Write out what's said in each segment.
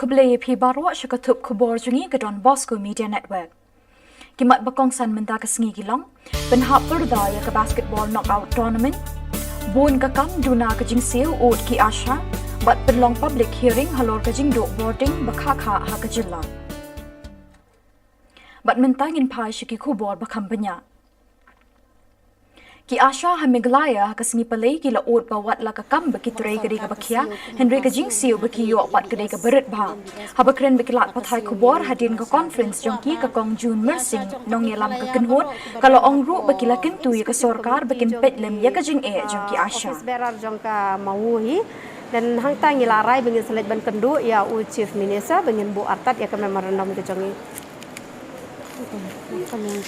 Kublai P Baro Shakatup Khubor Jungi Gadon Bosco Media Network. Kimat Bakong San Menta ka Shillong, Benhap Perda ya ka basketball knockout tournament, Bun ka kam duna ka jingsiu ut ki ASHA, but belong public hearing halor ka jingdo boarding bakaka ha ka Jylla. But mentangin pai shiki Khubor bakam banya. Ki ASHA ha Meghalaya ka snipalay ki laot ba wat la ka kam ba ki tray ka ka bakya Henry ka jingsiu ba ki yo wat ka ka berit ba ha bakren bikilat pathai Khubor hadin ka conference jongki ka kong June Mersing nong yelam ka kenhut kalau ong ru ba kila kentu ka sorkar bakin petlem ya ka jing jongki ASHA berar jongka mawuhi dan hang tangi larai bengin selet ban kendu ya u chief minister bengin bu artat ya ka memorandum ke jongi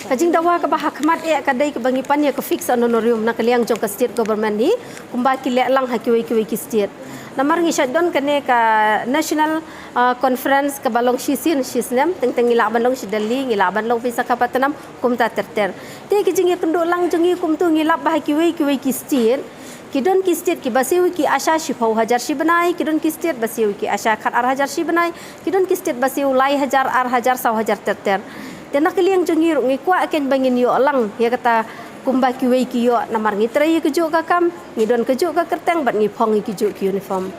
Kajing dawa ka bahakmat ka dai ka bangipan ya ka fix honorarium na kaliang jong ka state government ni kumba kilek lang hakiwi ki state namar ngi shadon kane ka national conference ka balong shisin shisnem teng ilaban long sidali ilaban long visa kapatanam kumta terter te kijing ya kendo lang jongi kumtu ngilap bahakiwi ki state kidon ki state ki basiwi ki ASHA shipau hajar shi banai kidon ki state basiwi ki ASHA khat ar hajar shi banai kidon ki state basiwi lai hajar ar hajar saw hajar terter Tena kaliang jongi ngi kwa aken bangin yo lang ya kata kumba kiwei ki yo namar ngi trai ke jo ka kam ngi don ke jo ka kerteng bat ngi phong ngi jo ki uniform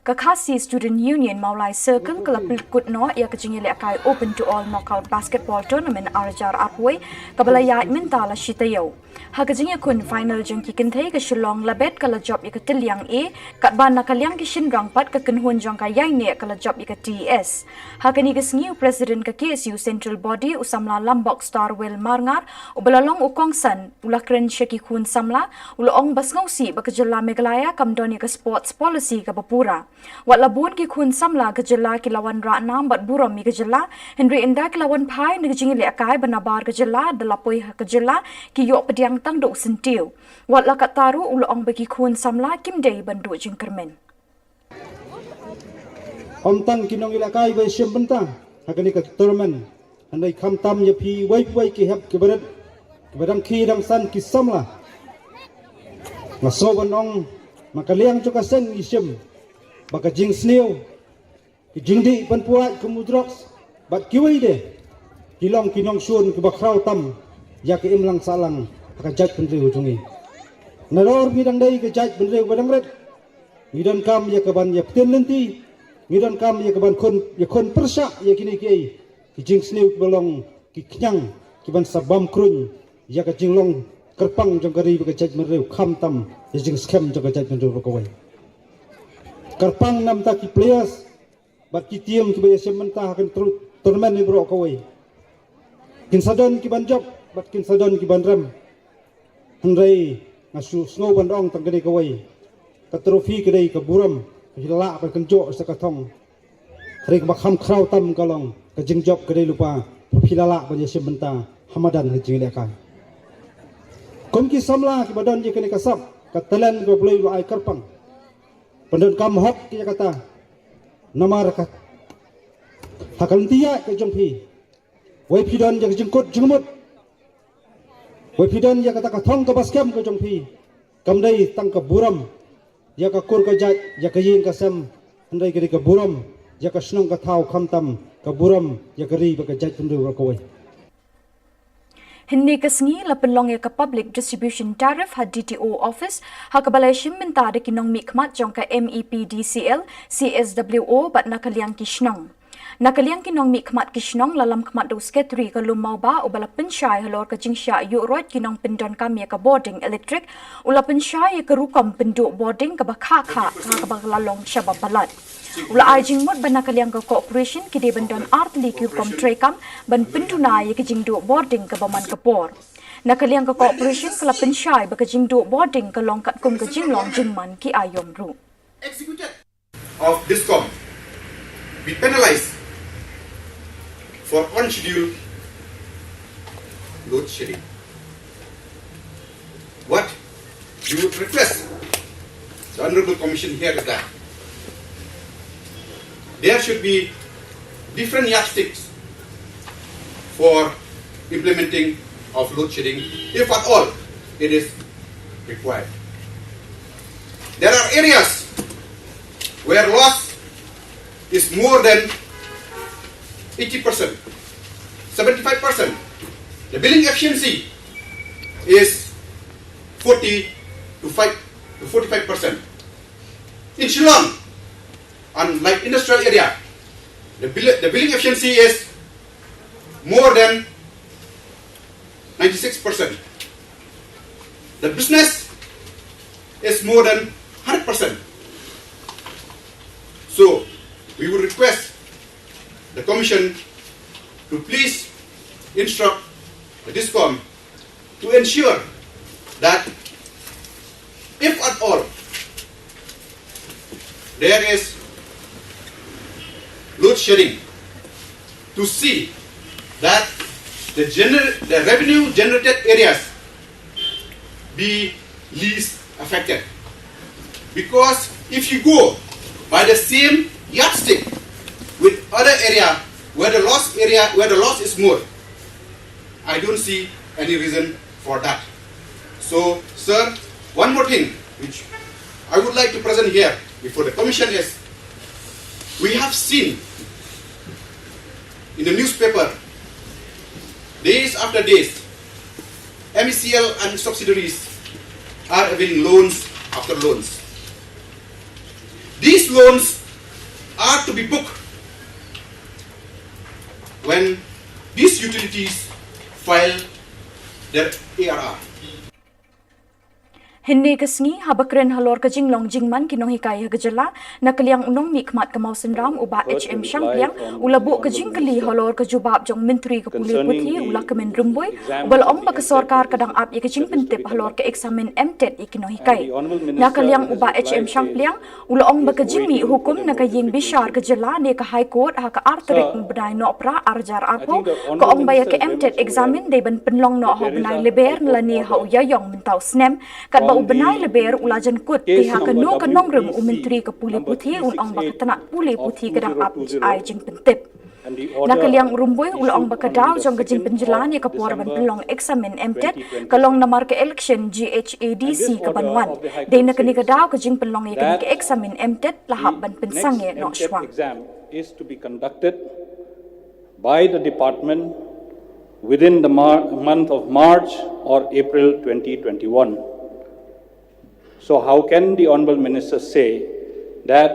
Kakasi Student Union Maulai Circle Club Kutno ia kejingile akai open to all knockout basketball tournament arjar apoi kabalaya mentala shitayo ha kejingya kun final jongki kenthei ka Shillong labet kala job ya ketiliang kat ban nakaliang ki shinrang pat ka kenhun jong ka yai ne kala job ya TS ha kani gesngi president ka KSU central body usamla lambok star well marngar ubalalong ukongsan ulakren sheki kun samla ulong basngausi ba Jylla Meghalaya kamdoni ka sports policy ka bapura Wat labun ki kun samla ka Jylla ki lawan ranam bat buram mi ka Jylla Henry inda ki lawan pai ni jingile akai banabar ka Jylla dalapoi ka Jylla ki yo pediang tang do sentiu wat la kataru ulong bagi kun samla kimdei bandu jingkermen Omtang kinong ilakai bai sim bentang hakani ka tournament andai kham tam ya phi wai ki hap ki barat ki badang khi dang san ki samla ngaso banong makaliang joka sen isim baka jing sneu ki jingdi pan puat kemudrox bat kiwi de kilong kinong sun ki bakrau tam ya ki imlang salang ka jaj pendri ujungi naror midang dai ka jaj pendri badang ret midon kam ya ka ban ya pten lenti midon kam ya ka ban kon persa ya kini ki jing sneu bolong ki knyang ki ban sabam krun ya ka jinglong kerpang jong kari ka jaj pendri kham tam ya jing scam jong ka jaj pendri ko wai Karpang nam ta ki players bat ki team ki baya sementa akan tournament ni bro ko wai kin sadon ki ban job bat kin sadon ki ban ram handrai ngasu snow ban ong tang gani ko wai ka trophy ki dai ka buram hila ba kan jo sa ka thong rek ba kham khrau tam kalong ka jing job ki dai lupa hilala ba ya sementa hamadan ha jing le ka kom ki samla ki badon je kani ka sap ka talent go play lo ai karpang Pendon kam hok dia kata nama rakat hakal tia ke jongpi wai pidon yang jengkut jengmut wai pidon yang kata kathong ke baskem ke jongpi kamdai tang ke buram ya ka kur ka jaj ya ka yin ka sam andai ke ka buram ya ka snong ka thau khamtam ka buram ya ka ri ba ka jaj pendu ko wai Hindi kasngi la penlong ya ka public distribution tariff ha DTO office ha kabalay shimenta de kinong mikmat jong ka MEPDCL CSWO bat nakaliang kishnong nakaliang kinong mikmat kishnong lalam kmat do sketri ka lumau ba ubala pensyai halor ka jingsha yurot kinong pendon kam ya ka boarding electric ula pensyai ya ka rukom penduk boarding ka bakaka ka balalong syabab balat Ula ajing mot ban nakaliang ka cooperation kidi bandon artli kom trekam ban penduna ya kijing do boarding ka baman kapor. Nakaliang ka cooperation kala pensyai ba kijing do boarding ka longkat kum ka jinglong jingman ki ayom ru. Executed of DISCOM be penalized for unscheduled load shedding. What we would request the Honorable Commission here is that there should be different yardsticks for implementing of load shedding, if at all it is required. There are areas where loss is more than 80%, 75%. The billing efficiency is 40 to 45%. In Shillong, unlike industrial area, the billing efficiency is more than 96%. The business is more than 100%. So, we would request the Commission to please instruct the DISCOM to ensure that if at all there is load shedding, to see that the revenue generated areas be least affected. Because if you go by the same yardstick with other area where the loss is more, I don't see any reason for that. So, sir, one more thing which I would like to present here before the Commission is, we have seen in the newspaper, days after days, MECL and subsidiaries are availing loans after loans. These loans are to be booked when these utilities file their ARR. Hindi kasngi habakren halor ka jinglong jingman kinong hikay hagajala nakaliang unong mikmat ka mausenram uba HM Shangpliang ulabo ka jingkali halor ka jubab jong menteri ka puli puthi ula ka men rumboy ubalong ba ka sarkar kadang ap ka jing pentip halor ka examen MTET ikinong hikay nakaliang uba HM Shangpliang ulong ba ka jingmi hukum nakaying bishar ka jala ne ka high court ha ka arterik badai no pra arjar arpo ka ong baya ka MTET examen de ban penlong no ho banai leber lani ha uyayong mentau snem kat ubenai leber ulajan kut pihak keno kenong rem menteri ke puli puthi ong bak tanak puli puthi kadang ap ai jing pentip nakaliang rumboy ulong bak daw jong gajing penjelan ya kapor ban pelong examen MTET kalong namar ke election GHADC ke banwan de nakani daw gajing pelong ya ke examen MTET lahap ban pensang ya no shwang is to be conducted by the department within the month of March or April 2021. So how can the Honourable Minister say that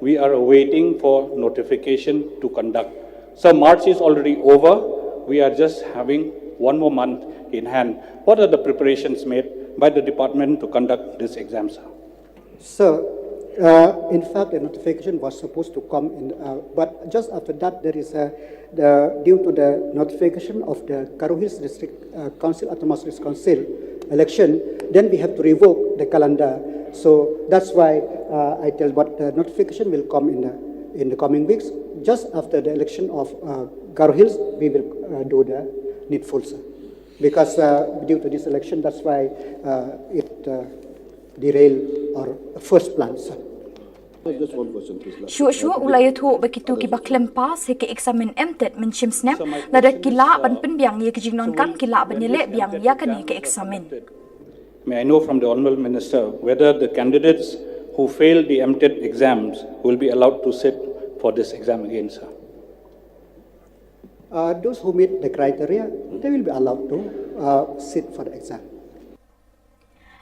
we are awaiting for notification to conduct? So March is already over. We are just having one more month in hand. What are the preparations made by the department to conduct this exam, sir? Sir, in fact, the notification was supposed to come in, but just after that, there is due to the notification of the Karo Hills District Council, Autonomous District Council election, then we have to revoke the calendar. So that's why I tell what the notification will come in the coming weeks. Just after the election of Karo Hills, we will do the needful, sir. Because due to this election, that's why it derailed our first plan, sir. Just one question, please. Shua ulayat ho begitu ki baklem pas he ke examen MTET menchim snap lada kila ban penbiang ye kijingnon kan kila banyele biang ya kan ke examen. May I know from the Honourable Minister whether the candidates who failed the MTET exams will be allowed to sit for this exam again, sir? Those who meet the criteria, they will be allowed to sit for the exam.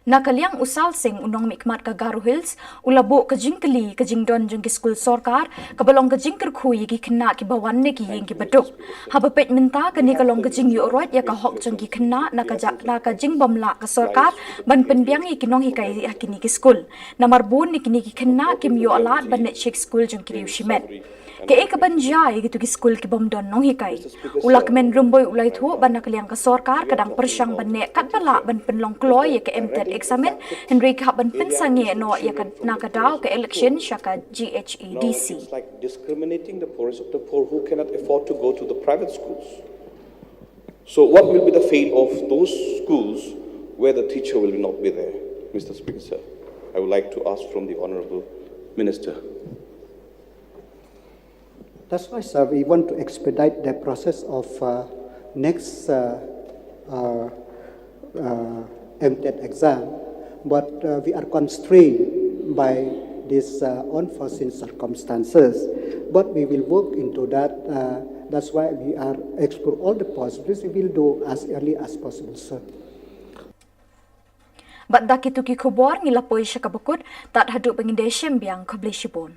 Nakaliang usal sing unong mikmat ka Karo Hills ulabo ka jingkali ka jingdon jeng ki school sarkar kabalong ka jingker khui ki kena ki bawan ne ki yeng ki baduk habapet minta ka ni kalong ka jing yorot ya ka hok jeng ki kena na ka jing bomla ka sarkar ban penbiang ki nong hikai hakini ki school namar bun ni kini ki kena kim yo alat ban ne check school jeng ki shimet ke ek banjai gitu ki school ki bom don nong hikai ulak men rumboy ulai thu ban nakaliang ka sarkar kadang persyang ban ne kat bala ban penlong kloy ya ke MTET examen Henry ka ban pensange no ya ka nakadaw ka election shaka GHADC. It's like discriminating the poorest of the poor who cannot afford to go to the private schools. So what will be the fate of those schools where the teacher will not be there? Mr. Speaker, sir, I would like to ask from the Honourable Minister. That's why, sir, we want to expedite the process of next MTET exam, but we are constrained by these unforeseen circumstances. But we will work into that. That's why we are explore all the possibilities. We will do as early as possible, sir. Bat dakituki Khubor ngilapoi siya kabukod tat haduk pengindesem biang kabli sibon.